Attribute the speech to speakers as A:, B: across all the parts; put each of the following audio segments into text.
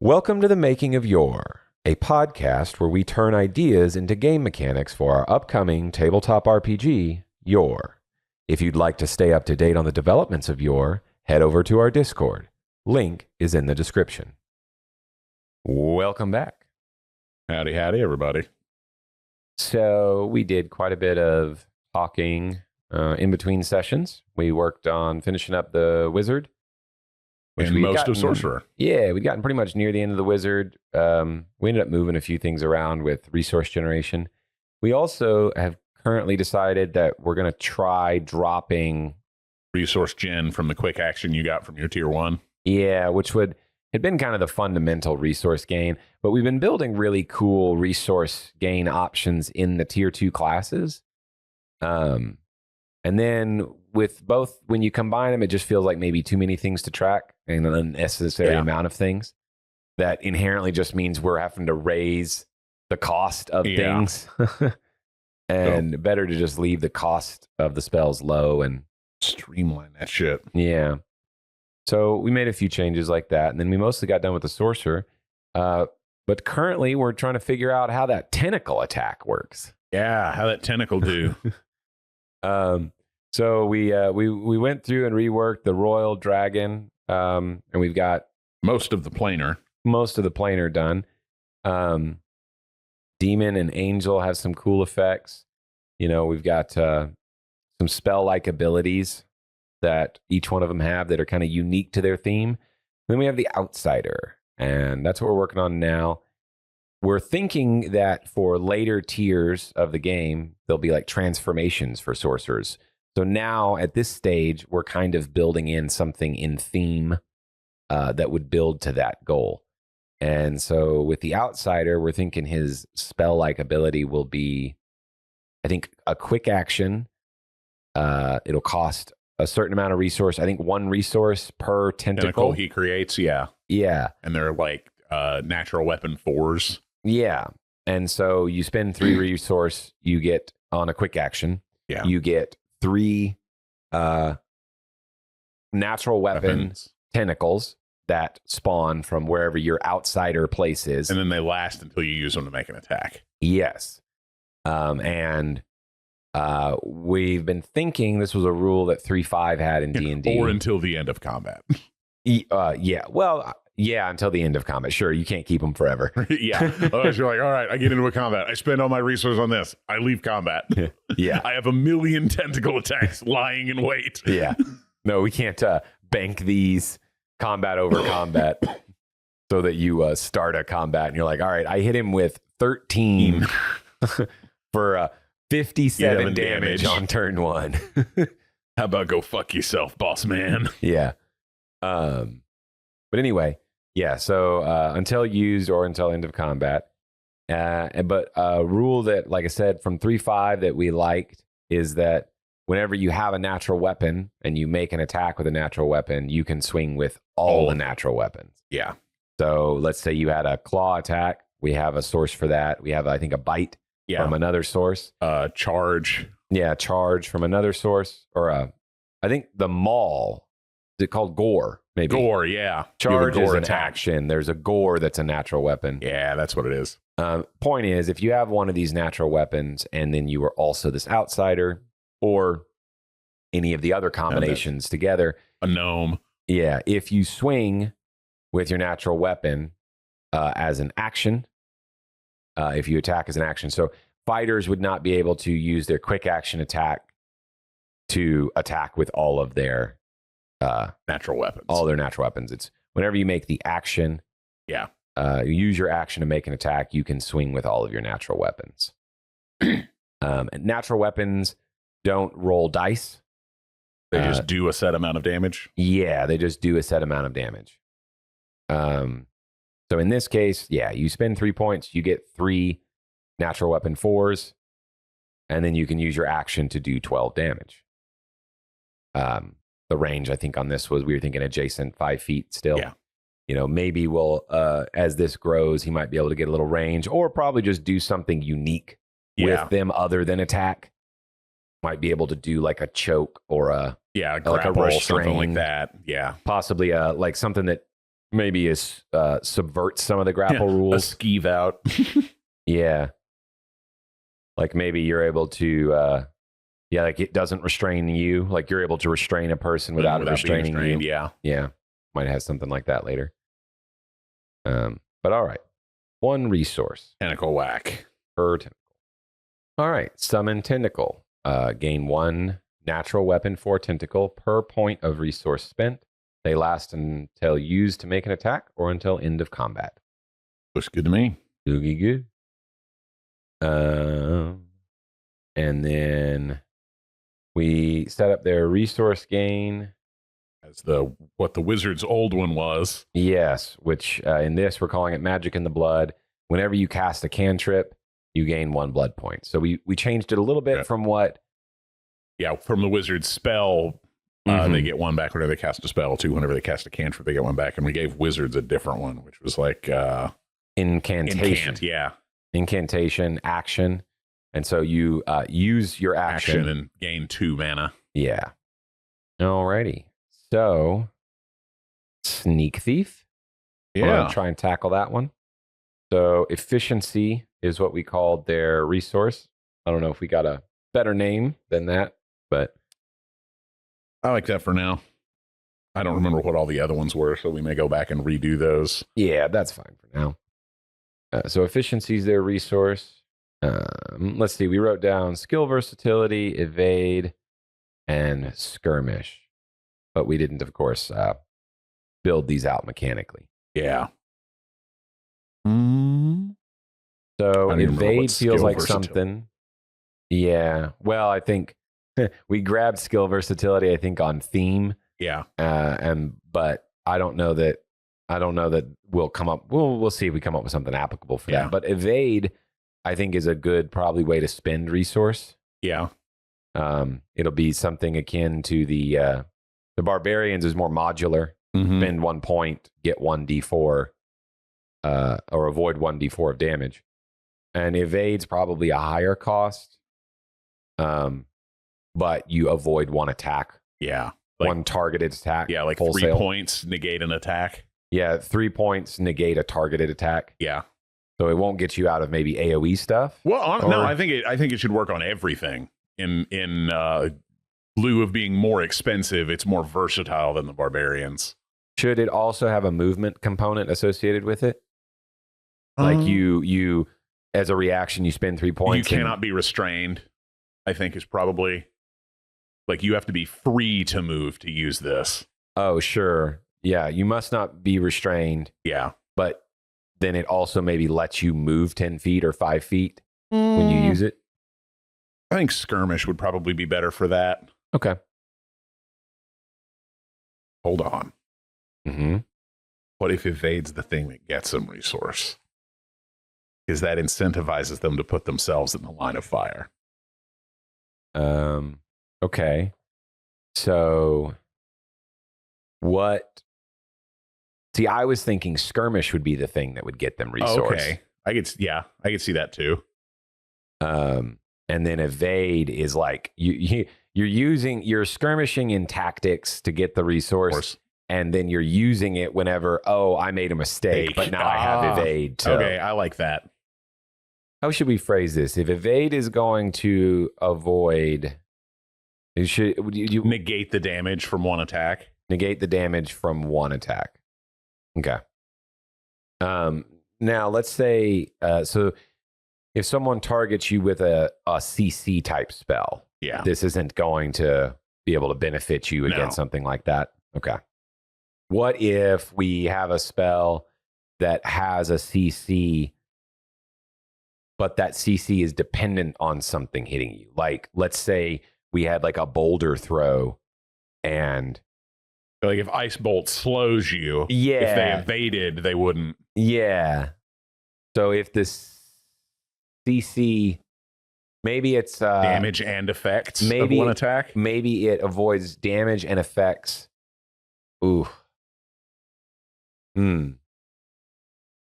A: Welcome to the Making of YOR, a podcast where we turn ideas into game mechanics for our upcoming tabletop RPG, YOR. If you'd like to stay up to date on the developments of YOR, head over to our Discord. Link is in the description. Welcome back.
B: Howdy, everybody.
A: So we did quite a bit of talking in between sessions. We worked on finishing up the wizard.
B: And most of Sorcerer.
A: Yeah, we'd gotten pretty much near the end of the wizard. We ended up moving a few things around with resource generation. We also have currently decided that we're going to try dropping
B: resource gen from the quick action you got from your tier 1.
A: Yeah, which had been kind of the fundamental resource gain. But we've been building really cool resource gain options in the tier 2 classes. And then with both, when you combine them, it just feels like maybe too many things to track and an unnecessary amount of things that inherently just means we're having to raise the cost of things. And better to just leave the cost of the spells low and
B: streamline that shit.
A: Yeah. So we made a few changes like that. And then we mostly got done with the sorcerer. But currently we're trying to figure out how that tentacle attack works.
B: Yeah, how that tentacle do.
A: So we went through and reworked the Royal Dragon, and we've got
B: most of the planar
A: done. Demon and Angel have some cool effects. You know, we've got some spell-like abilities that each one of them have that are kind of unique to their theme. Then we have the Outsider, and that's what we're working on now. We're thinking that for later tiers of the game, there'll be like transformations for sorcerers. So now at this stage, we're kind of building in something in theme that would build to that goal. And so with the Outsider, we're thinking his spell-like ability will be, I think, a quick action. It'll cost a certain amount of resource. I think 1 resource per tentacle
B: he creates. Yeah.
A: And
B: they're like natural weapon 4s.
A: Yeah. And so you spend 3 resource, you get on a quick action.
B: Yeah.
A: You get 3 natural weapons tentacles that spawn from wherever your Outsider place is.
B: And then they last until you use them to make an attack.
A: Yes. And we've been thinking this was a rule that 3.5 had in D&D.
B: Or until the end of combat.
A: Yeah. Well, yeah, until the end of combat. Sure, you can't keep them forever.
B: Yeah. Otherwise, you're like, all right, I get into a combat. I spend all my resources on this. I leave combat.
A: Yeah.
B: I have 1,000,000 tentacle attacks lying in wait.
A: Yeah. No, we can't bank these combat over combat so that you start a combat and you're like, all right, I hit him with 13 for 57 damage on turn 1.
B: How about go fuck yourself, boss man?
A: Yeah. But anyway, yeah, so until used or until end of combat. But a rule that, like I said, from 3.5 that we liked is that whenever you have a natural weapon and you make an attack with a natural weapon, you can swing with all the natural weapons.
B: Yeah.
A: So let's say you had a claw attack. We have a source for that. We have, I think, a bite from another source.
B: Charge.
A: Yeah, charge from another source. Or I think the maul. Is it called gore? Maybe.
B: Gore, yeah.
A: Charge is an action. There's a gore that's a natural weapon.
B: Yeah, that's what it is.
A: Point is, if you have one of these natural weapons and then you are also this Outsider or any of the other combinations together.
B: A gnome.
A: Yeah, if you swing with your natural weapon as an action, if you attack as an action. So fighters would not be able to use their quick action attack to attack with all of their
B: natural weapons.
A: All their natural weapons. It's whenever you make the action, you use your action to make an attack, you can swing with all of your natural weapons. Natural weapons don't roll dice.
B: They just do a set amount of damage.
A: Yeah, they just do a set amount of damage. So in this case, you spend 3 points, you get 3 natural weapon 4s, and then you can use your action to do 12 damage. The range, I think, on this was, we were thinking adjacent 5 feet still.
B: Yeah.
A: You know, maybe we'll, as this grows, he might be able to get a little range or probably just do something unique with them other than attack. Might be able to do like a choke or a
B: grapple,
A: like a restrain,
B: something like that. Yeah.
A: Possibly like something that maybe is subverts some of the grapple
B: A
A: rules.
B: skeeve out.
A: Yeah. Like maybe you're able to, like it doesn't restrain you. Like you're able to restrain a person without
B: being
A: restraining you.
B: restrained, yeah.
A: Yeah. Might have something like that later. But all right. One resource
B: Tentacle whack.
A: per tentacle. All right. Summon tentacle. Gain 1 natural weapon for tentacle per point of resource spent. They last until used to make an attack or until end of combat.
B: Looks good to me.
A: Googie good. And then we set up their resource gain.
B: As what the wizard's old one was.
A: Yes, which in this we're calling it magic in the blood. Whenever you cast a cantrip, you gain 1 blood point. So we changed it a little bit from what.
B: Yeah, from the wizard's spell, they get 1 back whenever they cast a spell. 2 whenever they cast a cantrip, they get 1 back. And we gave wizards a different one, which was like
A: Incantation. Incantation, action. And so you use your action
B: and gain 2 mana.
A: Yeah. Alrighty. So, Sneak Thief.
B: Yeah.
A: I'll try and tackle that one. So, efficiency is what we called their resource. I don't know if we got a better name than that, but
B: I like that for now. I don't remember what all the other ones were, so we may go back and redo those.
A: Yeah, that's fine for now. So, efficiency is their resource. Let's see. We wrote down skill versatility, evade, and skirmish. But we didn't, of course, build these out mechanically.
B: Yeah.
A: So evade feels like something. Yeah. Well, I think we grabbed skill versatility, I think, on theme.
B: Yeah.
A: But I don't know that we'll come up. We'll see if we come up with something applicable for that. But evade, I think, is a good probably way to spend resource.
B: Yeah.
A: It'll be something akin to the barbarians is more modular. Spend 1 point, get 1d4, or avoid 1d4 of damage. And evade's probably a higher cost, but you avoid 1 attack.
B: Yeah.
A: 1 targeted attack.
B: Yeah, like
A: wholesale.
B: 3 points negate an attack.
A: Yeah, 3 points negate a targeted attack.
B: Yeah.
A: So it won't get you out of maybe AoE stuff.
B: Well, no, I think it should work on everything. In lieu of being more expensive, it's more versatile than the barbarians.
A: Should it also have a movement component associated with it? Like you as a reaction, you spend 3 points.
B: You cannot be restrained, I think, is probably like you have to be free to move to use this.
A: Oh, sure. Yeah, you must not be restrained.
B: Yeah.
A: But then it also maybe lets you move 10 feet or 5 feet when you use it.
B: I think skirmish would probably be better for that.
A: Okay.
B: Hold on. What if evade's the thing that gets them resource? Because that incentivizes them to put themselves in the line of fire.
A: Okay. So what? See, I was thinking skirmish would be the thing that would get them resource.
B: Okay. I could see that too.
A: And then evade is like you're skirmishing in tactics to get the resource, and then you're using it whenever, I made a mistake, but now I have evade. So.
B: Okay, I like that.
A: How should we phrase this? If evade is going to avoid, you
B: negate the damage from 1 attack.
A: Negate the damage from 1 attack. Okay. Now let's say so. If someone targets you with a CC type spell, this isn't going to be able to benefit you against something like that. Okay. What if we have a spell that has a CC, but that CC is dependent on something hitting you? Like, let's say we had like a boulder throw, and
B: like if Ice Bolt slows you, if they evaded, they wouldn't.
A: Yeah. So if this CC, maybe it's
B: damage and effects of 1 attack.
A: Maybe it avoids damage and effects. Ooh.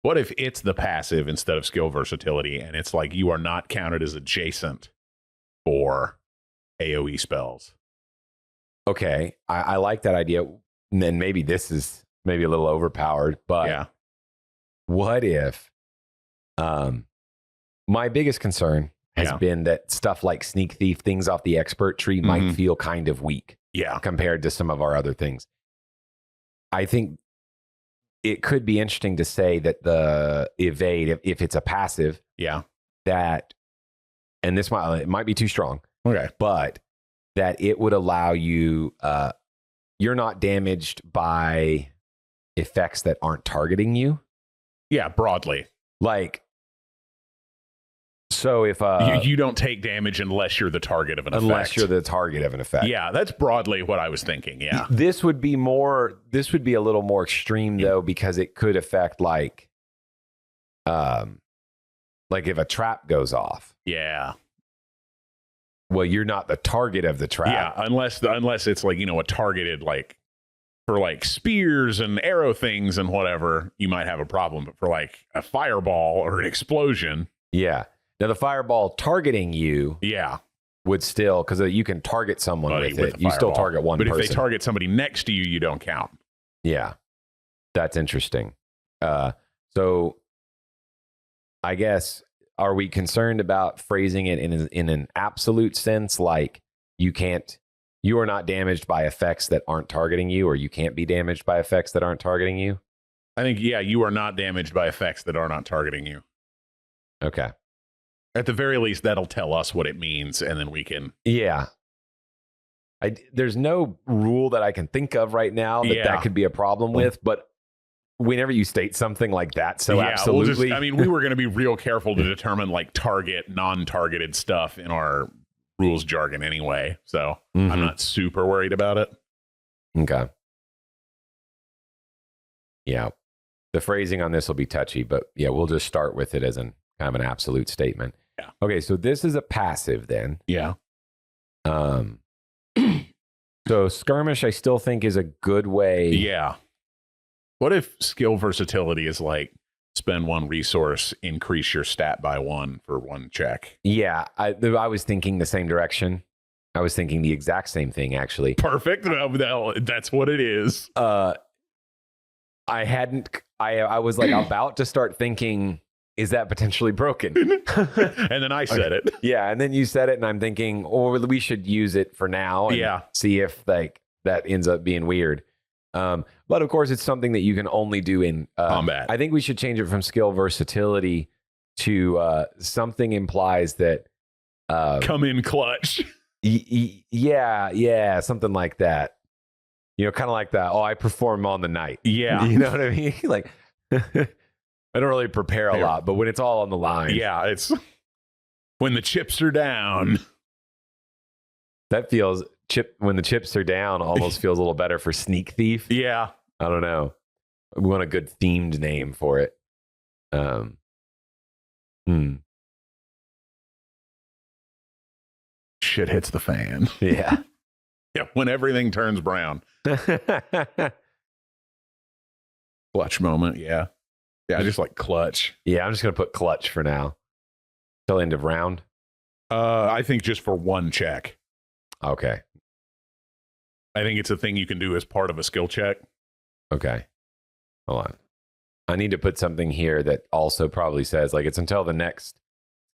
B: What if it's the passive instead of skill versatility, and it's like you are not counted as adjacent for AoE spells?
A: Okay, I like that idea. And then maybe this is maybe a little overpowered. But
B: Yeah.
A: what if my biggest concern has been that stuff like Sneak Thief, things off the expert tree might feel kind of weak compared to some of our other things. I think it could be interesting to say that the evade, if it's a passive, that, and this it might be too strong, but that it would allow you, you're not damaged by effects that aren't targeting you.
B: Yeah, broadly.
A: Like, so if
B: you don't take damage unless you're the target of an effect.
A: Unless you're the target of an effect.
B: Yeah, that's broadly what I was thinking. Yeah.
A: This would be a little more extreme though, because it could affect like if a trap goes off.
B: Yeah.
A: Well, you're not the target of the trap.
B: Yeah, unless it's like, a targeted like for like spears and arrow things and whatever, you might have a problem. But for like a fireball or an explosion.
A: Yeah. Now the fireball targeting you would still, because you can target someone with it. You still target one person.
B: But if they target somebody next to you, you don't count.
A: Yeah. That's interesting. So I guess, are we concerned about phrasing it in an absolute sense? Like you are not damaged by effects that aren't targeting you, or you can't be damaged by effects that aren't targeting you?
B: I think, you are not damaged by effects that are not targeting you.
A: Okay.
B: At the very least, that'll tell us what it means, and then we can...
A: Yeah. There's no rule that I can think of right now that could be a problem with, but whenever you state something like that, so absolutely...
B: we were going to be real careful to determine like target, non-targeted stuff in our rules jargon anyway, so I'm not super worried about it.
A: Okay. Yeah. The phrasing on this will be touchy, but yeah, we'll just start with it as kind of an absolute statement.
B: Yeah.
A: Okay, so this is a passive then.
B: Yeah.
A: So skirmish, I still think is a good way.
B: Yeah. What if skill versatility is like spend one resource, increase your stat by 1 for 1 check?
A: Yeah, I was thinking the same direction. I was thinking the exact same thing, actually.
B: Perfect. That's what it is.
A: I was like about to start thinking, is that potentially broken?
B: And then I said it.
A: Yeah, and then you said it, and I'm thinking, we should use it for now and see if like that ends up being weird. But of course, it's something that you can only do in
B: combat.
A: I think we should change it from skill versatility to something implies that
B: come in clutch.
A: Yeah, something like that. Kind of like that. Oh, I perform on the night.
B: Yeah.
A: You know what I mean? Like, I don't really prepare a lot, but when it's all on the line.
B: Yeah, it's when the chips are down.
A: That feels, when the chips are down, almost feels a little better for Sneak Thief.
B: Yeah.
A: I don't know. We want a good themed name for it.
B: Shit hits the fan.
A: Yeah.
B: Yeah, when everything turns brown. Clutch moment, yeah. Yeah, I just like clutch.
A: Yeah, I'm just going to put clutch for now. Till end of round?
B: I think just for 1 check.
A: Okay.
B: I think it's a thing you can do as part of a skill check.
A: Okay. Hold on. I need to put something here that also probably says, like, it's until the next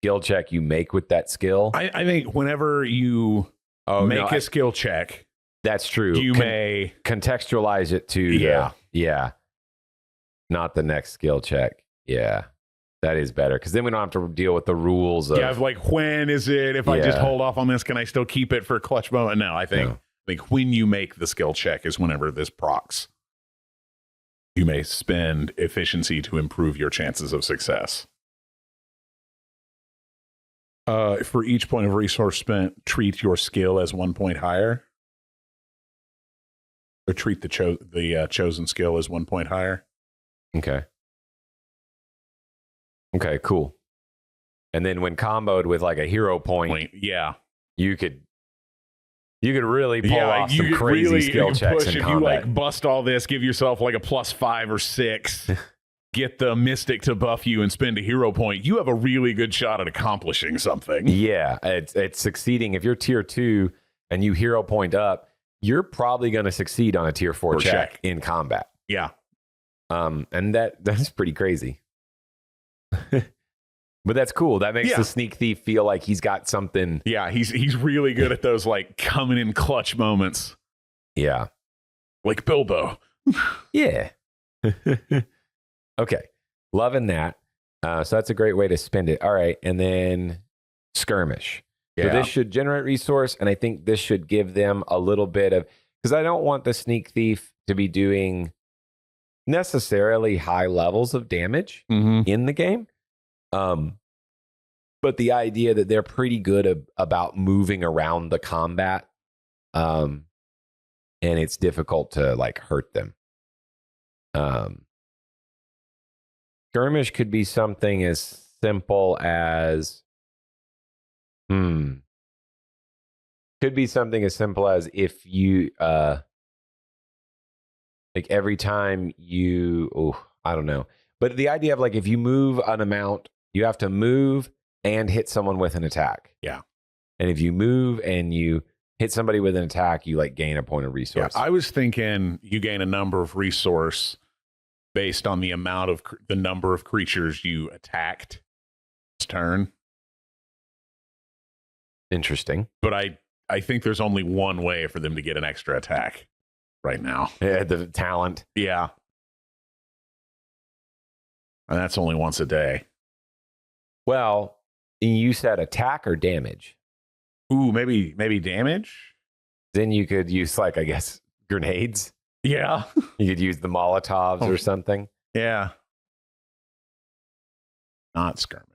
A: skill check you make with that skill.
B: I think whenever you make a skill check.
A: That's true.
B: You may
A: contextualize it to not the next skill check. Yeah. That is better, because then we don't have to deal with the rules of...
B: Yeah, like, when is it? If I just hold off on this, can I still keep it for a clutch moment? No, I think when you make the skill check is whenever this procs. You may spend efficiency to improve your chances of success. For each point of resource spent, treat your skill as 1 point higher. Or treat the chosen skill as 1 point higher.
A: Okay. Okay, cool. And then when comboed with like a hero point, you could really pull off some crazy skill checks in combat.
B: You like bust all this, give yourself like a +5 or 6, get the mystic to buff you and spend a hero point. You have a really good shot at accomplishing something.
A: Yeah, it's succeeding. If you're tier 2 and you hero point up, you're probably going to succeed on a tier 4 check in combat.
B: Yeah.
A: And that's pretty crazy. But that's cool. That makes the sneak thief feel like he's got something.
B: Yeah, he's really good at those like coming in clutch moments.
A: Yeah.
B: Like Bilbo.
A: Yeah. Okay. Loving that. So that's a great way to spend it. All right. And then skirmish. So this should generate resource, and I think this should give them a little bit of, because I don't want the sneak thief to be doing necessarily high levels of damage in the game. But the idea that they're pretty good about moving around the combat, and it's difficult to like hurt them. Skirmish could be something as simple as, could be something as simple as if you, like every time you, I don't know. But the idea of like, if you move an amount, you have to move and hit someone with an attack.
B: Yeah.
A: And if you move and you hit somebody with an attack, you like gain a point of resource.
B: Yeah, I was thinking you gain a number of resource based on the amount of the number of creatures you attacked this turn.
A: Interesting.
B: But I think there's only one way for them to get an extra attack right now.
A: Yeah, the talent.
B: Yeah. And that's only once a day.
A: Well, you said attack or damage.
B: Ooh, maybe damage?
A: Then you could use, like, I guess, grenades.
B: Yeah.
A: You could use the Molotovs or something.
B: Yeah. Not skirmish.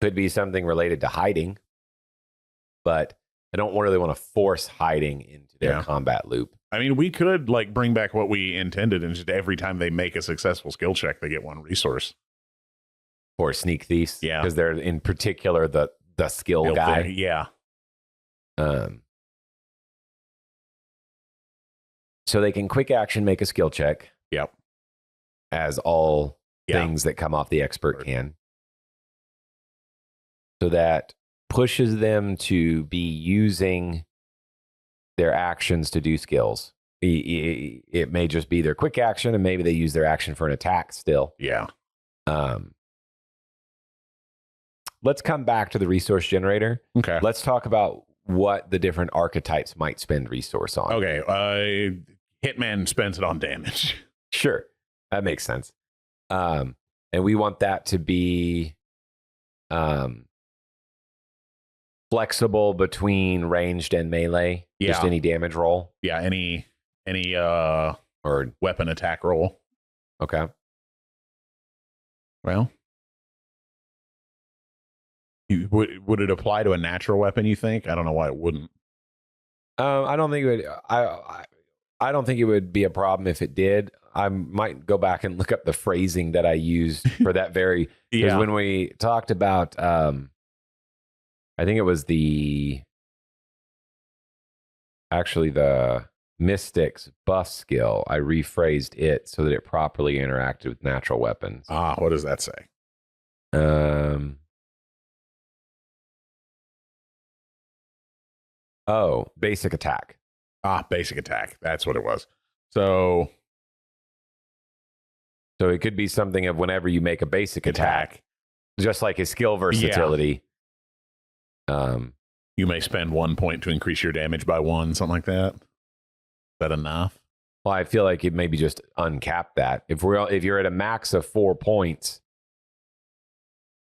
A: Could be something related to hiding. But I don't really want to force hiding into their combat loop.
B: I mean, we could like bring back what we intended, and just every time they make a successful skill check, they get one resource.
A: Or sneak thieves.
B: Yeah.
A: Because they're in particular the skill guy.
B: Yeah.
A: So they can quick action make a skill check.
B: Yep.
A: As all things that come off the expert can. So that pushes them to be using their actions to do skills. It may just be their quick action, and maybe they use their action for an attack still.
B: Yeah.
A: Let's come back to the resource generator.
B: Okay.
A: Let's talk about what the different archetypes might spend resource on.
B: Okay. Hitman spends it on damage.
A: Sure. That makes sense. And we want that to be flexible between ranged and melee.
B: Yeah.
A: Just any damage roll.
B: Yeah. Any or weapon attack roll.
A: Okay.
B: Well, would it apply to a natural weapon, you think? I don't know why it wouldn't.
A: I don't think it would. I don't think it would be a problem if it did. I might go back and look up the phrasing that I used for that very, because when we talked about, I think it was the Mystic's buff skill, I rephrased it so that it properly interacted with natural weapons.
B: What does that say?
A: Basic attack.
B: Basic attack. That's what it was. So
A: it could be something of whenever you make a basic attack, just like his skill versatility.
B: You may spend 1 point to increase your damage by 1, something like that. Is that enough?
A: Well, I feel like it maybe just uncap that. If you're at a max of 4 points,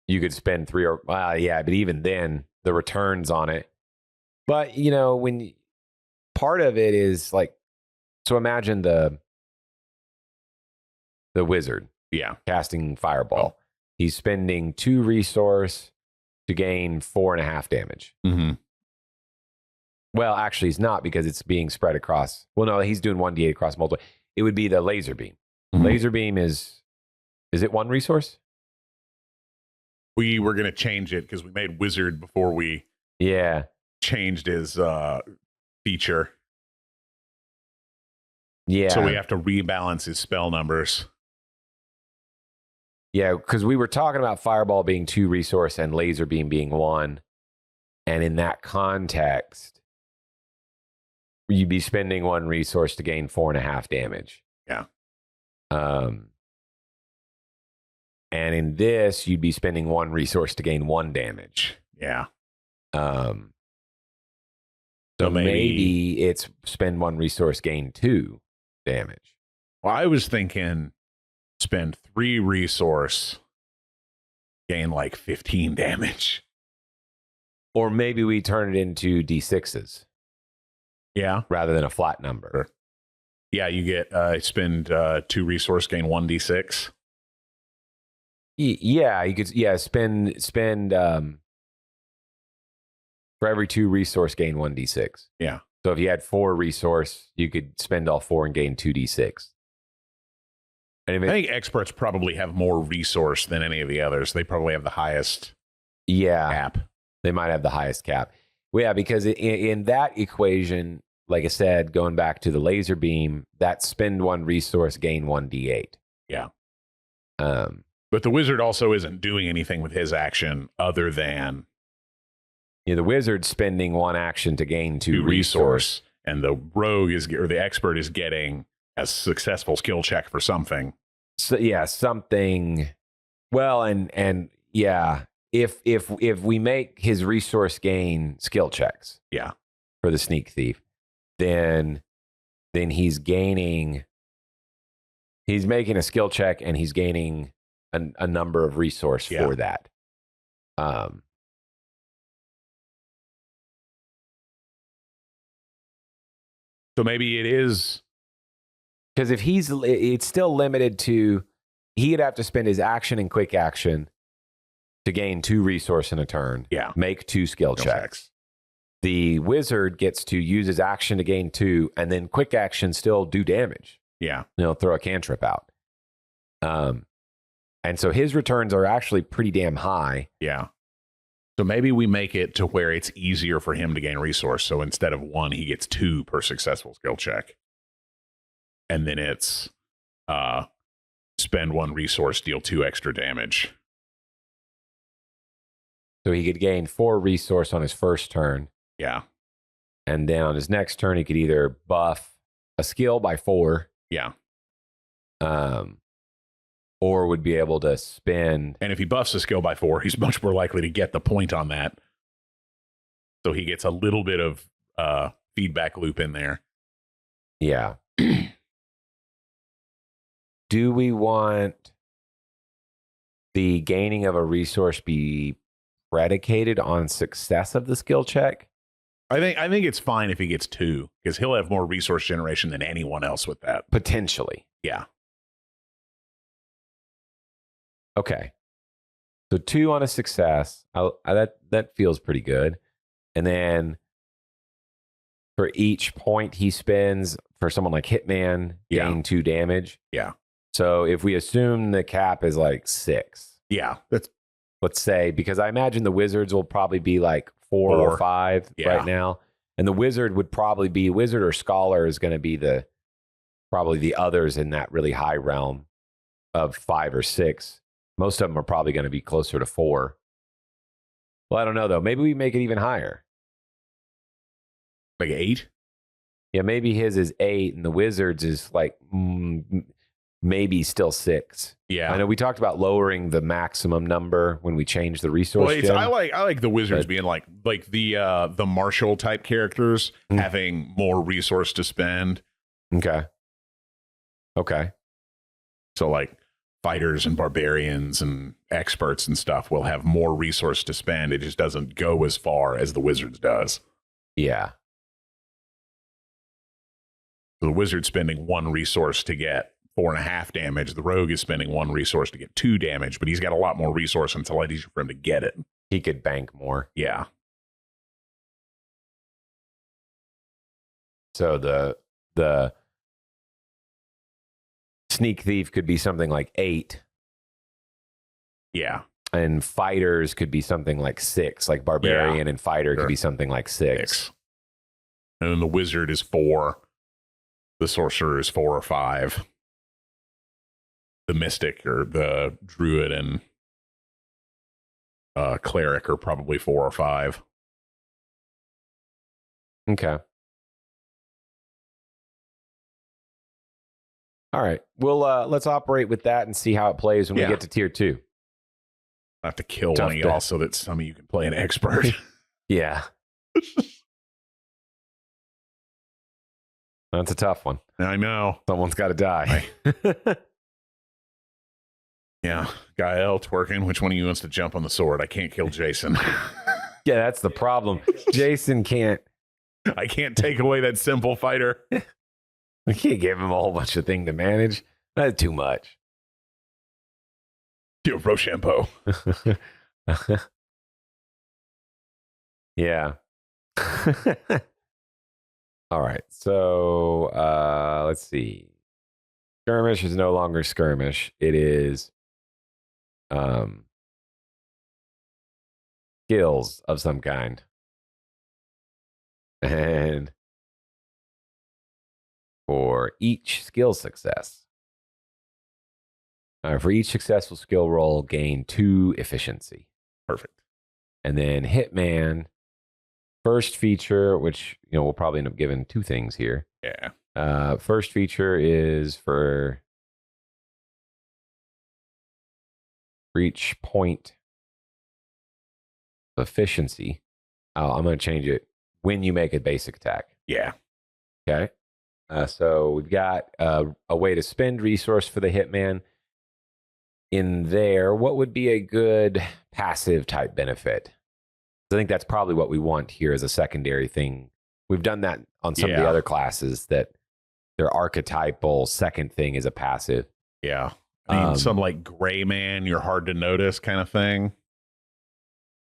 A: you could spend 3 or but even then the returns on it. But when part of it is like, so imagine the wizard, casting fireball. He's spending 2 resource to gain 4.5 damage.
B: Mm-hmm.
A: Well, actually, he's not, because it's being spread across. Well, no, he's doing 1d8 across multiple. It would be the laser beam. Mm-hmm. Laser beam is it 1 resource?
B: We were going to change it because we made wizard before we changed his feature. Yeah. So we have to rebalance his spell numbers.
A: Yeah, because we were talking about fireball being 2 resource and laser beam being 1. And in that context, you'd be spending 1 resource to gain 4.5 damage.
B: Yeah.
A: And in this, you'd be spending 1 resource to gain 1 damage.
B: Yeah.
A: So
B: So
A: maybe it's spend 1 resource, gain 2 damage.
B: Well, I was thinking spend 3 resource, gain like 15 damage.
A: Or maybe we turn it into D6s.
B: Yeah.
A: Rather than a flat number.
B: Sure. Yeah, you get spend 2 resource, gain 1 D6.
A: Yeah, you could spend for every 2 resource, gain 1 D6.
B: Yeah.
A: So if you had 4 resource, you could spend all 4 and gain 2 D6. And
B: I think experts probably have more resource than any of the others. They probably have the highest cap.
A: They might have the highest cap. Well, yeah, because in that equation, like I said, going back to the laser beam, that spend 1 resource, gain 1 D8.
B: Yeah. But the wizard also isn't doing anything with his action other than
A: the wizard's spending 1 action to gain 2 resource,
B: and the rogue or the expert is getting a successful skill check for something.
A: So yeah, something. Well, and yeah, if we make his resource gain skill checks,
B: yeah,
A: for the sneak thief, then he's making a skill check and he's gaining a number of resource for that.
B: So maybe it is,
A: because if it's still limited to, he'd have to spend his action and quick action to gain 2 resource in a turn.
B: Yeah.
A: Make 2 skill checks. The wizard gets to use his action to gain 2, and then quick action still do damage.
B: Yeah.
A: Throw a cantrip out. And so his returns are actually pretty damn high.
B: Yeah. So maybe we make it to where it's easier for him to gain resource. So instead of 1, he gets 2 per successful skill check. And then it's spend 1 resource, deal 2 extra damage.
A: So he could gain 4 resource on his first turn.
B: Yeah.
A: And then on his next turn, he could either buff a skill by 4.
B: Yeah.
A: Or would be able to spend.
B: And if he buffs a skill by 4, he's much more likely to get the point on that. So he gets a little bit of feedback loop in there.
A: Yeah. Do we want the gaining of a resource be predicated on success of the skill check?
B: I think it's fine if he gets 2, because he'll have more resource generation than anyone else with that.
A: Potentially.
B: Yeah.
A: Okay. So 2 on a success. That feels pretty good. And then for each point he spends for someone like Hitman, gain 2 damage.
B: Yeah.
A: So if we assume the cap is like 6.
B: Yeah.
A: Let's say, because I imagine the wizards will probably be like 4 or 5 right now. And the wizard would probably be, wizard or scholar is going to be probably the others in that really high realm of 5 or 6. Most of them are probably going to be closer to 4. Well, I don't know, though. Maybe we make it even higher.
B: Like 8?
A: Yeah, maybe his is 8, and the wizard's is like maybe still 6.
B: Yeah.
A: I know we talked about lowering the maximum number when we changed the resource.
B: Well, I like the wizards being like the martial type characters having more resource to spend.
A: Okay.
B: So like fighters and barbarians and experts and stuff will have more resource to spend. It just doesn't go as far as the wizards does.
A: Yeah.
B: So the wizard spending 1 resource to get 4.5 damage. The rogue is spending 1 resource to get 2 damage, but he's got a lot more resource and it's a lot easier for him to get it.
A: He could bank more.
B: Yeah.
A: So the sneak thief could be something like 8.
B: Yeah.
A: And fighters could be something like 6. Like barbarian and fighter could be something like 6.
B: And then the wizard is 4. The sorcerer is 4 or 5. The mystic or the druid and cleric are probably 4 or 5.
A: Okay. All right. Well, let's operate with that and see how it plays when we get to tier 2.
B: I have to kill one of y'all so that some of you can play an expert.
A: Yeah. That's a tough one.
B: I know.
A: Someone's got to die.
B: Yeah. Gael twerking. Which one of you wants to jump on the sword? I can't kill Jason.
A: Yeah, that's the problem. Jason can't.
B: I can't take away that simple fighter.
A: We can't give him a whole bunch of things to manage. That's too much.
B: Yo, Rochambeau.
A: Yeah. All right. So let's see. Skirmish is no longer skirmish. It is skills of some kind. And for each skill success, for each successful skill roll, gain 2 efficiency.
B: Perfect.
A: And then Hitman, first feature, which we'll probably end up giving 2 things here.
B: Yeah.
A: First feature is for each point of efficiency. I'm going to change it when you make a basic attack.
B: Yeah.
A: Okay. So we've got a way to spend resource for the Hitman in there. What would be a good passive type benefit? I think that's probably what we want here as a secondary thing. We've done that on some of the other classes, that their archetypal second thing is a passive.
B: Yeah. I mean, some like gray man, you're hard to notice kind of thing.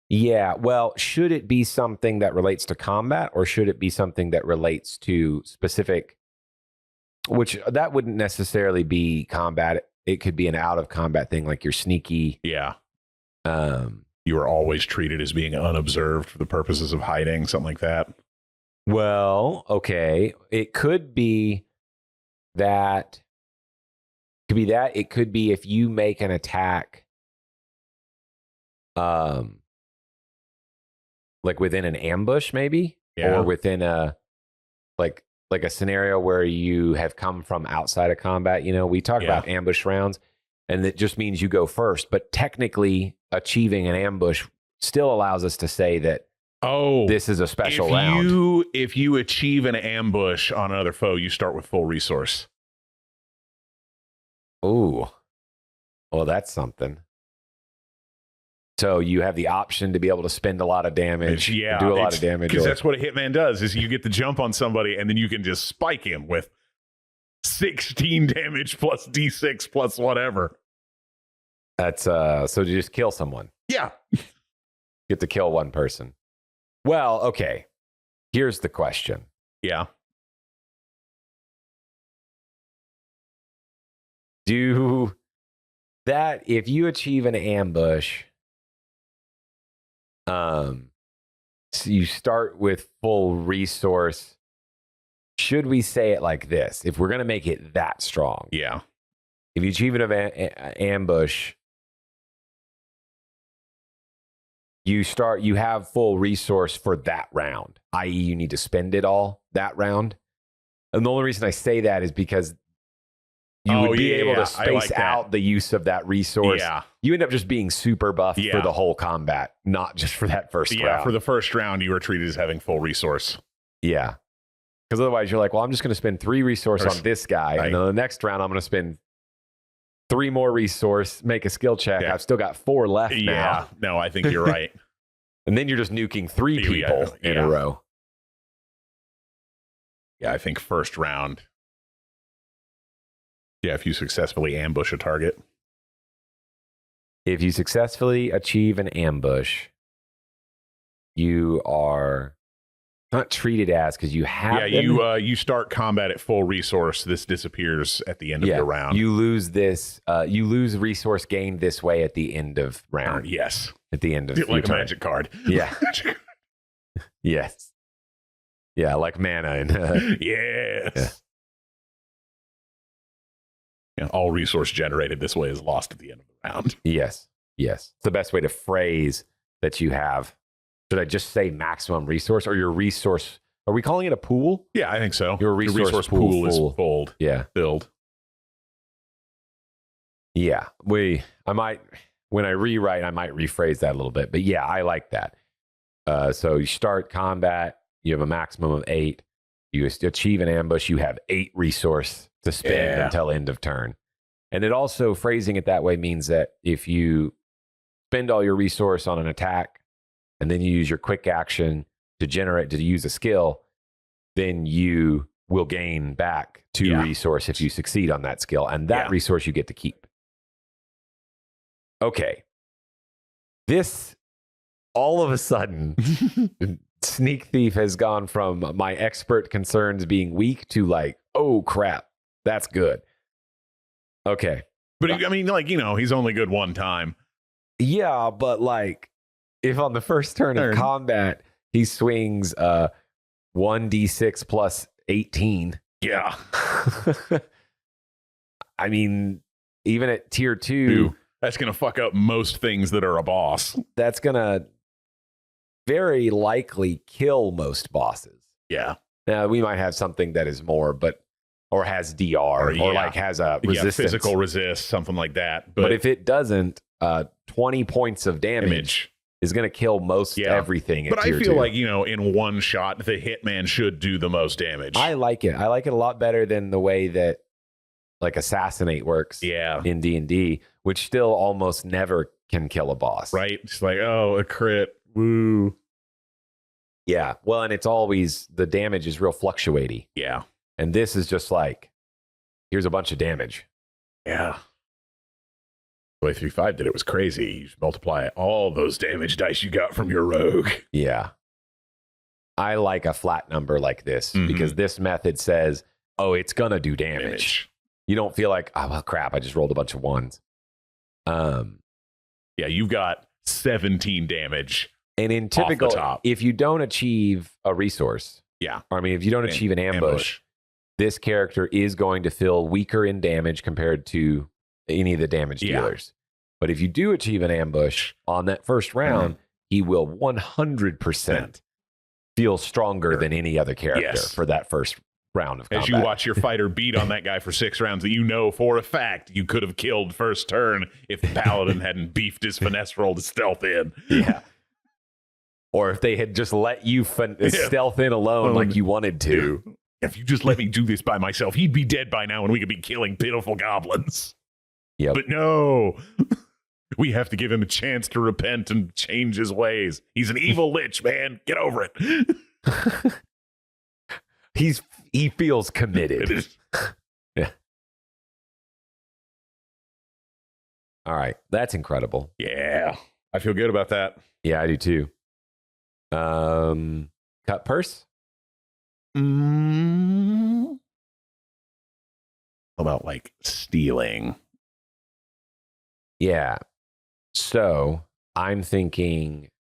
A: Yeah. Well, should it be something that relates to combat, or should it be something that relates to specific, which that wouldn't necessarily be combat. It could be an out of combat thing, like you're sneaky.
B: Yeah. You are always treated as being unobserved for the purposes of hiding, something like that.
A: Well, okay. It could be that. It could be if you make an attack, like within an ambush, maybe, or within a like a scenario where you have come from outside of combat. We talk about ambush rounds, and that just means you go first. But technically, achieving an ambush still allows us to say that this is a special round.
B: If you achieve an ambush on another foe, you start with full resource.
A: Oh, well, that's something. So you have the option to be able to spend a lot of damage, do a lot of damage.
B: Because that's what a hitman does, is you get to jump on somebody and then you can just spike him with 16 damage plus D6 plus whatever.
A: That's so you just kill someone.
B: Yeah.
A: Get to kill one person. Well, okay. Here's the question.
B: Yeah.
A: Do that if you achieve an ambush, so you start with full resource. Should we say it like this? If we're going to make it that strong.
B: Yeah.
A: If you achieve an ambush, you have full resource for that round, i.e. you need to spend it all that round. And the only reason I say that is because you would be able to space out the use of that resource.
B: Yeah.
A: You end up just being super buffed for the whole combat, not just for that first round.
B: Yeah, for the first round, you were treated as having full resource.
A: Yeah. Because otherwise you're like, well, I'm just going to spend 3 resource on this guy. Right. And then the next round, I'm going to spend 3 more resource, make a skill check. Yeah. I've still got 4 left now.
B: Yeah, no, I think you're right.
A: And then you're just nuking 3 people in a row.
B: Yeah, I think first round. Yeah, if you successfully ambush a target.
A: If you successfully achieve an ambush, you are not treated as, because you have
B: you start combat at full resource. This disappears at the end of your round.
A: You lose this. You lose resource gained this way at the end of round.
B: Yes,
A: at the end of
B: like a magic card.
A: Yeah. Yes. Yeah, like mana.
B: Yes. Yeah, all resource generated this way is lost at the end of the round.
A: Yes. Yes. It's the best way to phrase that you have. Should I just say maximum resource, or your resource? Are we calling it a pool?
B: Yeah, I think so.
A: Your resource
B: pool is
A: full.
B: filled.
A: Yeah.
B: Filled.
A: Yeah, I might, when I rewrite, I might rephrase that a little bit. But yeah, I like that. So you start combat, you have a maximum of 8. You achieve an ambush, you have 8 resource to spend until end of turn. And it also, phrasing it that way means that if you spend all your resource on an attack and then you use your quick action to use a skill, then you will gain back 2 resource if you succeed on that skill. And that resource you get to keep. Okay. This, all of a sudden, Sneak Thief has gone from my expert concerns being weak to like, oh crap, that's good. Okay.
B: But I mean, like, he's only good one time.
A: Yeah, but like, if on the first turn of combat, he swings 1d6 plus 18.
B: Yeah.
A: I mean, even at tier 2,
B: that's going to fuck up most things that are a boss.
A: That's going to very likely kill most bosses.
B: Yeah.
A: Now, we might have something that is more, or has DR, or like has a resistance.
B: Physical resist, something like that.
A: But if it doesn't, 20 points of damage is going to kill most everything.
B: But I feel like, in one shot, the Hitman should do the most damage.
A: I like it. I like it a lot better than the way that like Assassinate works in D&D, which still almost never can kill a boss.
B: Right? It's like, oh, a crit. Woo.
A: Yeah. Well, and it's always, the damage is real fluctuating.
B: Yeah.
A: And this is just like, here's a bunch of damage.
B: Yeah. The way 3.5 did it was crazy. You just multiply all those damage dice you got from your rogue.
A: Yeah. I like a flat number like this because this method says, oh, it's going to do damage. You don't feel like, oh, well, crap, I just rolled a bunch of 1s.
B: Yeah, you've got 17 damage.
A: And in typical, if you don't achieve a resource, or I mean, if you don't achieve an ambush, this character is going to feel weaker in damage compared to any of the damage dealers. But if you do achieve an ambush on that first round, he will 100% feel stronger than any other character for that first round of combat.
B: As you watch your fighter beat on that guy for 6 rounds that you know for a fact you could have killed first turn if the paladin hadn't beefed his finesse roll to stealth in.
A: Yeah. Or if they had just let you stealth in alone like you wanted to.
B: If you just let me do this by myself, he'd be dead by now and we could be killing pitiful goblins.
A: Yep.
B: But no, we have to give him a chance to repent and change his ways. He's an evil lich, man. Get over it.
A: He feels committed. Yeah. All right. That's incredible.
B: Yeah. I feel good about that.
A: Yeah, I do too. Cut purse?
B: How about like stealing?
A: Yeah. So I'm thinking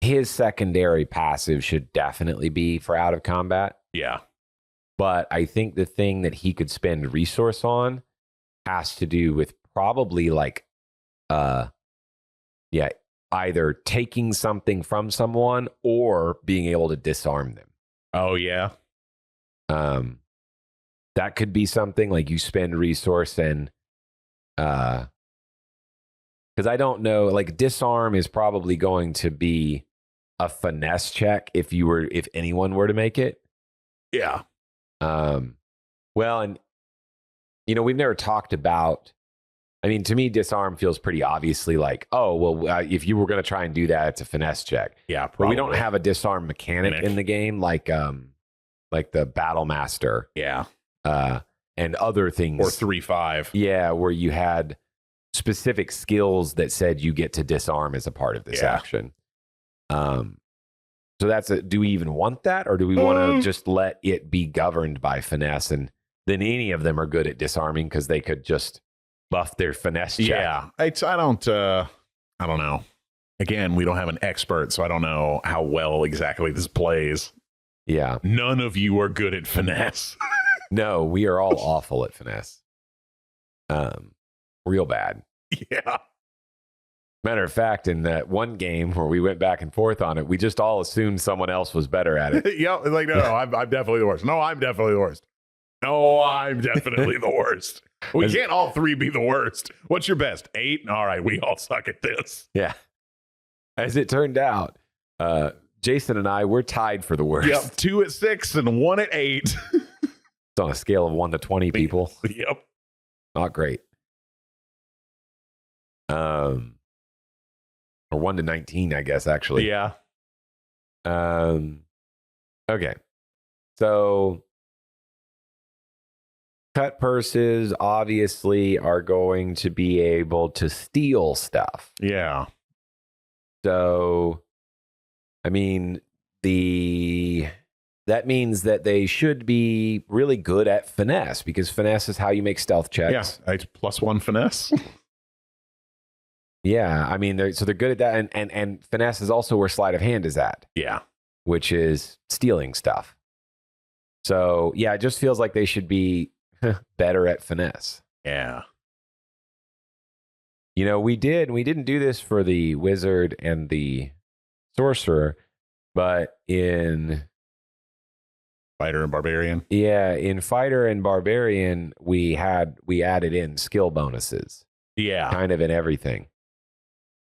A: his secondary passive should definitely be for out of combat.
B: Yeah.
A: But I think the thing that he could spend resource on has to do with probably like, either taking something from someone or being able to disarm them.
B: Oh, yeah.
A: That could be something like you spend resource and, because I don't know, like disarm is probably going to be a finesse check if anyone were to make it.
B: Yeah.
A: Well, and we've never talked about, I mean, to me, disarm feels pretty obviously like, oh, well, if you were going to try and do that, it's a finesse check.
B: Yeah, probably.
A: But we don't have a disarm mechanic in the game like the Battle Master.
B: Yeah.
A: And other things.
B: Or 3.5.
A: Yeah, where you had specific skills that said you get to disarm as a part of this action. So do we even want that? Or do we want to just let it be governed by finesse? And then any of them are good at disarming because they could just buff their finesse check.
B: Yeah. I don't know. Again, we don't have an expert, so I don't know how well exactly this plays.
A: Yeah.
B: None of you are good at finesse.
A: No, we are all awful at finesse. Real bad.
B: Yeah.
A: Matter of fact, in that one game where we went back and forth on it, we just all assumed someone else was better at it.
B: Yeah, like, no, I'm definitely the worst. No, I'm definitely the worst. Oh, I'm definitely the worst. We can't all three be the worst. What's your best? 8? All right, we all suck at this.
A: Yeah. As it turned out, Jason and I, we're tied for the worst.
B: Yep, 2 at 6 and 1 at 8.
A: It's on a scale of 1 to 20 people.
B: Yep.
A: Not great. Or 1 to 19, I guess, actually.
B: Yeah.
A: Okay. So cut purses obviously are going to be able to steal stuff.
B: Yeah.
A: So, I mean, that means that they should be really good at finesse, because finesse is how you make stealth checks.
B: Yeah, it's +1 finesse.
A: Yeah, I mean, they're good at that, and finesse is also where sleight of hand is at.
B: Yeah.
A: Which is stealing stuff. So, yeah, it just feels like they should be better at finesse.
B: Yeah.
A: You know, we didn't do this for the wizard and the sorcerer, but in
B: Fighter and barbarian.
A: Yeah, in fighter and barbarian, we added in skill bonuses.
B: Yeah.
A: Kind of in everything.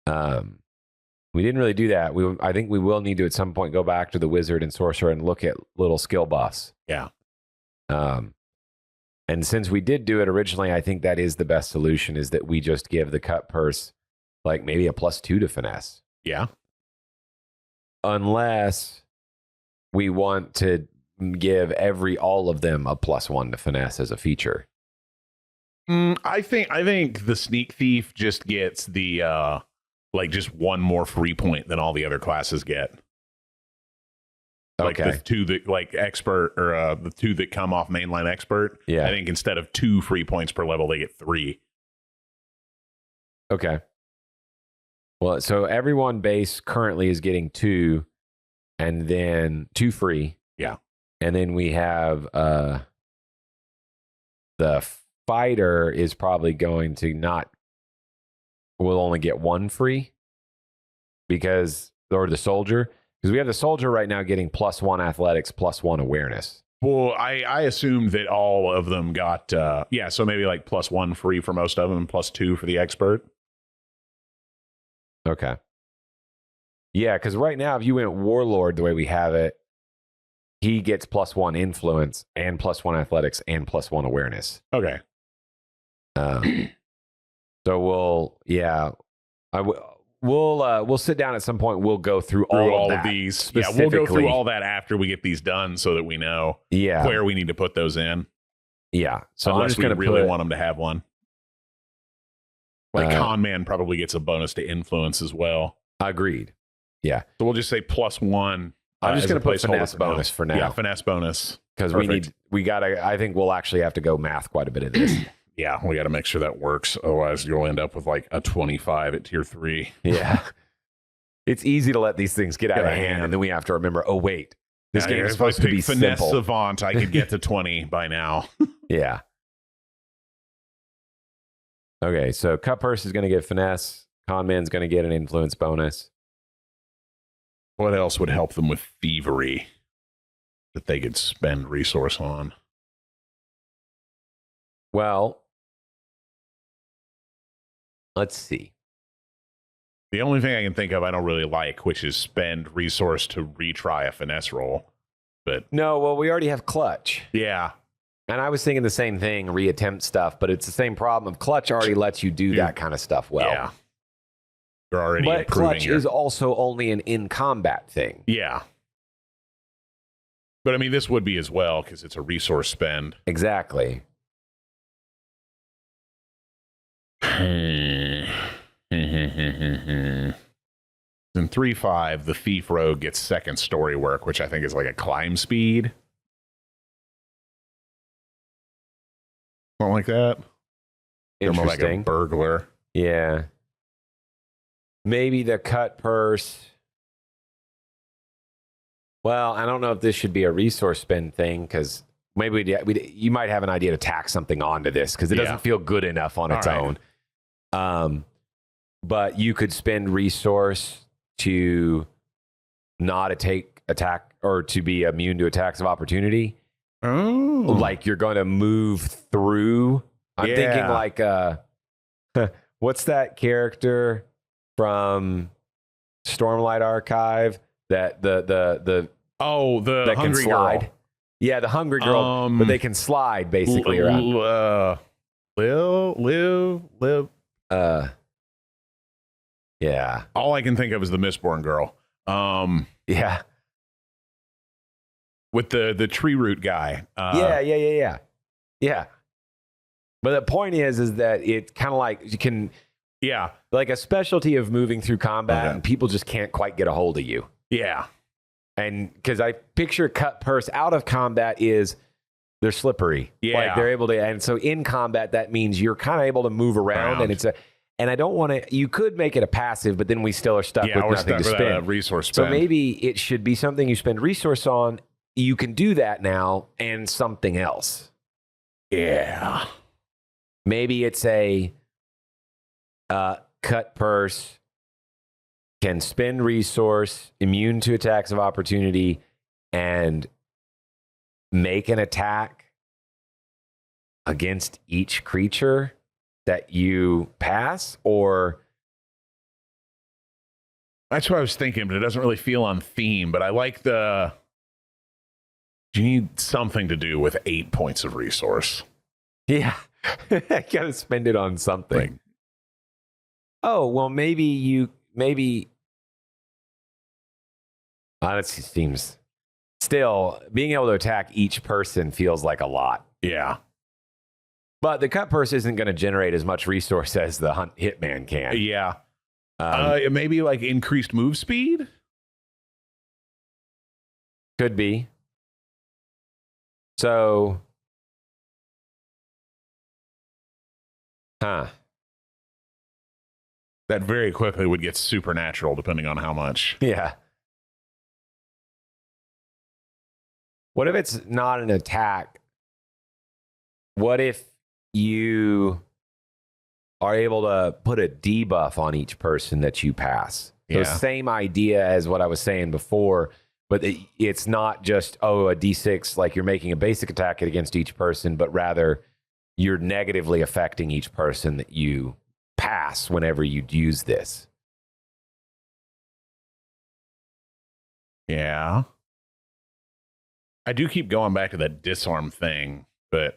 A: We didn't really do that. I think we will need to at some point go back to the wizard and sorcerer and look at little skill buffs.
B: Yeah.
A: And since we did do it originally, I think that is the best solution, is that we just give the cut purse like maybe a +2 to finesse.
B: Yeah.
A: Unless we want to give all of them a +1 to finesse as a feature.
B: I think the sneak thief just gets the just one more free point than all the other classes get. Like the 2 that expert, or the 2 that come off mainline expert.
A: Yeah.
B: I think instead of 2 free points per level, they get 3.
A: Okay. Well, so everyone base currently is getting 2, and then 2 free.
B: Yeah.
A: And then we have the fighter is probably going to will only get 1 free, or the soldier. Because we have the soldier right now getting +1 athletics, +1 awareness.
B: Well, I assumed that all of them got, so maybe like +1 free for most of them, and +2 for the expert.
A: Okay. Yeah, because right now, if you went warlord the way we have it, he gets +1 influence and +1 athletics and +1 awareness.
B: Okay.
A: So we'll sit down at some point. We'll go through all
B: of these. Yeah, we'll go through all that after we get these done, so that we know where we need to put those in.
A: Yeah. So
B: unless
A: I'm just
B: we really want them to have one. Like Con Man probably gets a bonus to influence as well.
A: Agreed. Yeah.
B: So we'll just say +1.
A: I'm just going to put finesse bonus for now.
B: Yeah, finesse bonus.
A: Because I think we'll actually have to go math quite a bit of this.
B: Yeah, we got to make sure that works. Otherwise, you'll end up with like a 25 at tier 3.
A: Yeah. It's easy to let these things get out of hand, and then we have to remember, oh, wait, this game is supposed to be
B: finesse
A: simple.
B: Savant, I could get to 20 by now.
A: Yeah. Okay, so cut purse is going to get finesse. Con man's going to get an influence bonus.
B: What else would help them with thievery that they could spend resource on?
A: Well, let's see.
B: The only thing I can think of I don't really like, which is spend resource to retry a finesse roll. But
A: no, well, we already have clutch.
B: Yeah.
A: And I was thinking the same thing, reattempt stuff, but it's the same problem of clutch already lets you do that kind of stuff well.
B: Yeah. You're already
A: but clutch is also only an in-combat thing.
B: Yeah. But I mean, this would be as well, because it's a resource spend.
A: Exactly.
B: In 3.5, the thief rogue gets second story work, which I think is like a climb speed. Something like that.
A: Interesting.
B: More like a burglar.
A: Yeah. Maybe the cut purse. Well, I don't know if this should be a resource spend thing, because maybe you might have an idea to tack something onto this, because it doesn't feel good enough on its own. But you could spend resource to not attack or to be immune to attacks of opportunity,
B: Oh.
A: Like you're going to move through. I'm thinking like, what's that character from Stormlight Archive that the
B: that
A: can
B: hungry
A: slide?
B: girl.
A: Yeah, the hungry girl, but they can slide basically around.
B: Live.
A: Yeah.
B: All I can think of is the Mistborn girl.
A: Yeah.
B: With the tree root guy.
A: Yeah. But the point is that it's kind of like you can, like a specialty of moving through combat, and people just can't quite get a hold of you.
B: Yeah.
A: And because I picture cut purse out of combat is they're slippery.
B: Yeah.
A: Like they're able to, and so in combat, that means you're kind of able to move around. And I don't want to, you could make it a passive, but then we still are stuck with nothing to spend.
B: Resource spend.
A: So maybe it should be something you spend resource on. You can do that now and something else.
B: Yeah.
A: Maybe it's a cut purse, can spend resource, immune to attacks of opportunity, and make an attack against each creature that you pass, or
B: that's what I was thinking, but it doesn't really feel on theme. But I like you need something to do with 8 points of resource.
A: Yeah. I gotta spend it on something.
B: Like,
A: oh, well, maybe honestly seems still being able to attack each person feels like a lot.
B: Yeah.
A: But the cut purse isn't going to generate as much resource as the hunt hitman can.
B: Yeah. Maybe like increased move speed?
A: Could be. So,
B: that very quickly would get supernatural depending on how much.
A: Yeah. What if it's not an attack? What if you are able to put a debuff on each person that you pass? So same idea as what I was saying before, but it's not just, a D6, like you're making a basic attack against each person, but rather you're negatively affecting each person that you pass whenever you use this.
B: Yeah. I do keep going back to that disarm thing, but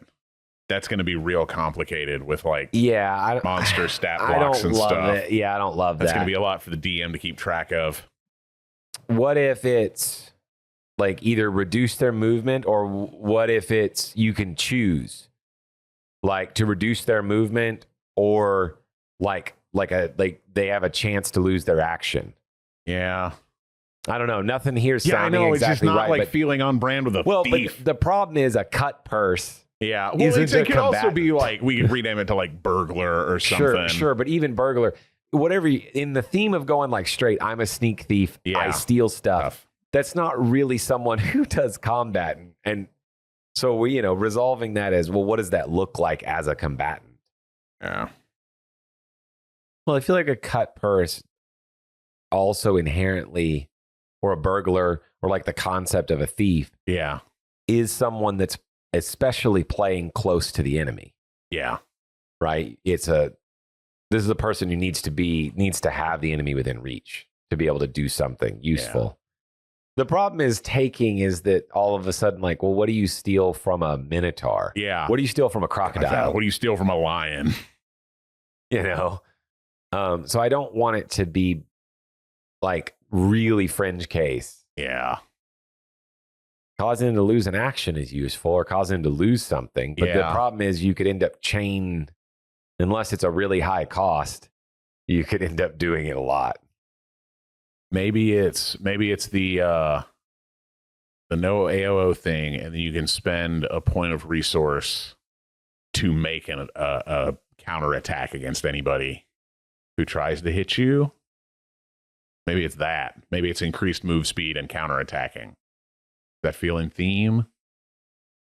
B: that's going to be real complicated with like monster stat blocks and stuff.
A: It. Yeah, I don't love
B: that's
A: that.
B: That's going to be a lot for the DM to keep track of.
A: What if it's like either reduce their movement, or what if it's you can choose like to reduce their movement, or like they have a chance to lose their action?
B: Yeah.
A: I don't know. Nothing here sounding
B: it's
A: exactly
B: just not
A: right,
B: like
A: but,
B: feeling on brand with a thief.
A: But the problem is a cut purse.
B: Yeah, well, it could also be like we could rename it to like burglar or something.
A: Sure, but even burglar, whatever. In the theme of going like straight, I'm a sneak thief. I steal stuff. That's not really someone who does combat, and so we, resolving that as well. What does that look like as a combatant?
B: Yeah.
A: Well, I feel like a cut purse also inherently, or a burglar, or like the concept of a thief, is someone that's especially playing close to the enemy.
B: Yeah.
A: Right? This is a person who needs to have the enemy within reach to be able to do something useful. Yeah. The problem is that all of a sudden, like, well, what do you steal from a minotaur?
B: Yeah.
A: What do you steal from a crocodile?
B: What do you steal from a lion?
A: So I don't want it to be like really fringe case.
B: Yeah.
A: Causing him to lose an action is useful, or causing him to lose something. But the problem is you could end up unless it's a really high cost, you could end up doing it a lot.
B: Maybe it's the no AOO thing, and then you can spend a point of resource to make a counterattack against anybody who tries to hit you. Maybe it's that. Maybe it's increased move speed and counterattacking. That feel in theme?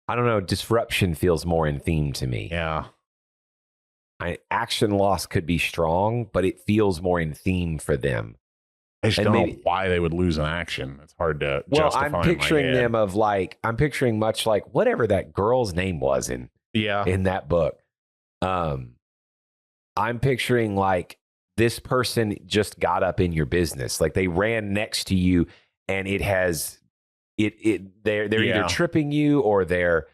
A: I don't know. Disruption feels more in theme to me.
B: Yeah.
A: Action loss could be strong, but it feels more in theme for them.
B: I just don't know why they would lose an action. It's hard to justify.
A: I'm picturing them of like, I'm picturing much like whatever that girl's name was in that book. I'm picturing like this person just got up in your business. Like they ran next to you and it has they're either tripping you or they're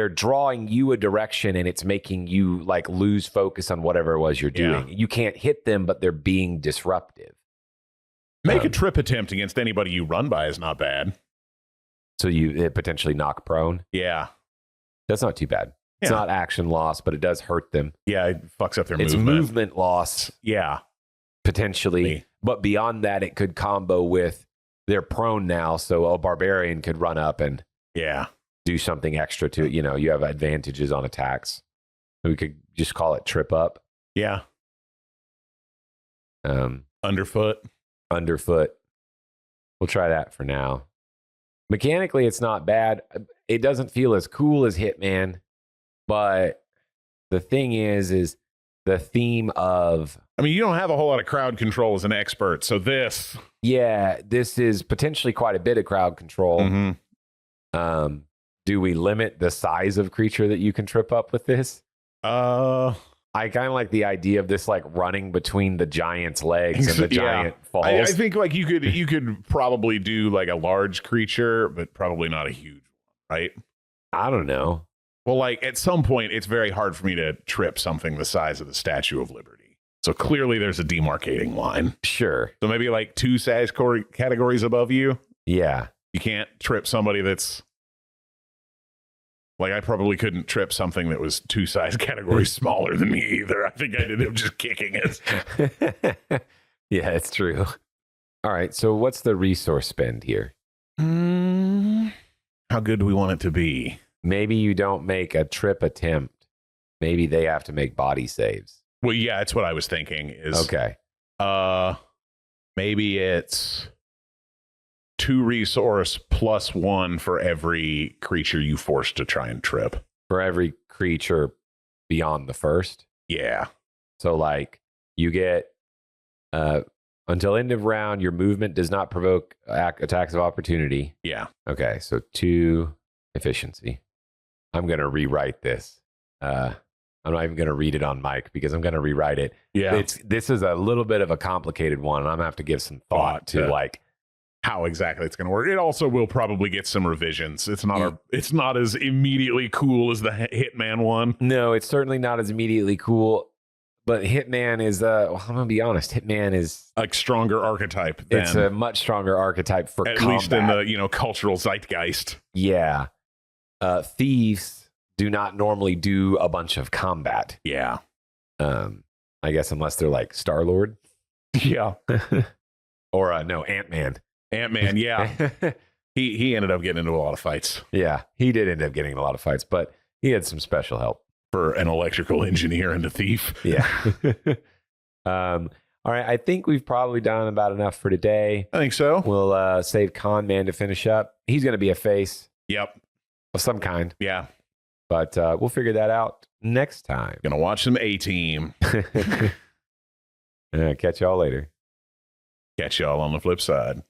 A: drawing you a direction and it's making you like lose focus on whatever it was you're doing. You can't hit them, but they're being disruptive.
B: Make a trip attempt against anybody you run by is not bad.
A: So it potentially knock prone.
B: Yeah.
A: That's not too bad. It's not action loss, but it does hurt them.
B: Yeah, it fucks up their movement.
A: It's movement loss.
B: Yeah.
A: Potentially. But beyond that, it could combo with they're prone now, so a barbarian could run up and do something extra to it. You know, you have advantages on attacks. We could just call it trip up.
B: Yeah. Underfoot.
A: We'll try that for now. Mechanically, it's not bad. It doesn't feel as cool as Hitman, but the thing is the theme of...
B: I mean, you don't have a whole lot of crowd control as an expert, so this...
A: Yeah, this is potentially quite a bit of crowd control.
B: Mm-hmm.
A: Do we limit the size of creature that you can trip up with this? I kind of like the idea of this like running between the giant's legs and the giant falls.
B: I think like you could probably do like a large creature, but probably not a huge one, right?
A: I don't know.
B: Well, like at some point, it's very hard for me to trip something the size of the Statue of Liberty. So clearly there's a demarcating line.
A: Sure.
B: So maybe like 2 size categories above you.
A: Yeah.
B: You can't trip somebody that's... Like, I probably couldn't trip something that was 2 size categories smaller than me either. I think I ended up just kicking it.
A: Yeah, it's true. All right, so what's the resource spend here?
B: How good do we want it to be?
A: Maybe you don't make a trip attempt. Maybe they have to make body saves.
B: Well, yeah, that's what I was thinking.
A: Okay.
B: Maybe it's 2 resource plus 1 for every creature you force to try and trip.
A: For every creature beyond the first?
B: Yeah.
A: So like you get until end of round, your movement does not provoke attacks of opportunity.
B: Yeah.
A: Okay, so 2 efficiency. I'm going to rewrite this. I'm not even going to read it on mic because I'm going to rewrite it.
B: Yeah.
A: This is a little bit of a complicated one. I'm going to have to give some thought to like
B: how exactly it's going to work. It also will probably get some revisions. It's not as immediately cool as the Hitman one.
A: No, it's certainly not as immediately cool. But Hitman is, well, I'm going to be honest, Hitman is
B: a stronger archetype.
A: It's a much stronger archetype for
B: at
A: combat.
B: least in the cultural zeitgeist.
A: Yeah. Thieves do not normally do a bunch of combat.
B: Yeah.
A: I guess unless they're like Star-Lord.
B: Yeah.
A: Or no, Ant-Man.
B: Ant-Man, yeah. he ended up getting into a lot of fights.
A: Yeah, he did end up getting in a lot of fights, but he had some special help.
B: For an electrical engineer and a thief.
A: Yeah. All right, I think we've probably done about enough for today.
B: I think so.
A: We'll save Con Man to finish up. He's going to be a face.
B: Yep.
A: Of some kind.
B: Yeah.
A: But we'll figure that out next time.
B: Gonna watch some A-Team.
A: Catch y'all later.
B: Catch y'all on the flip side.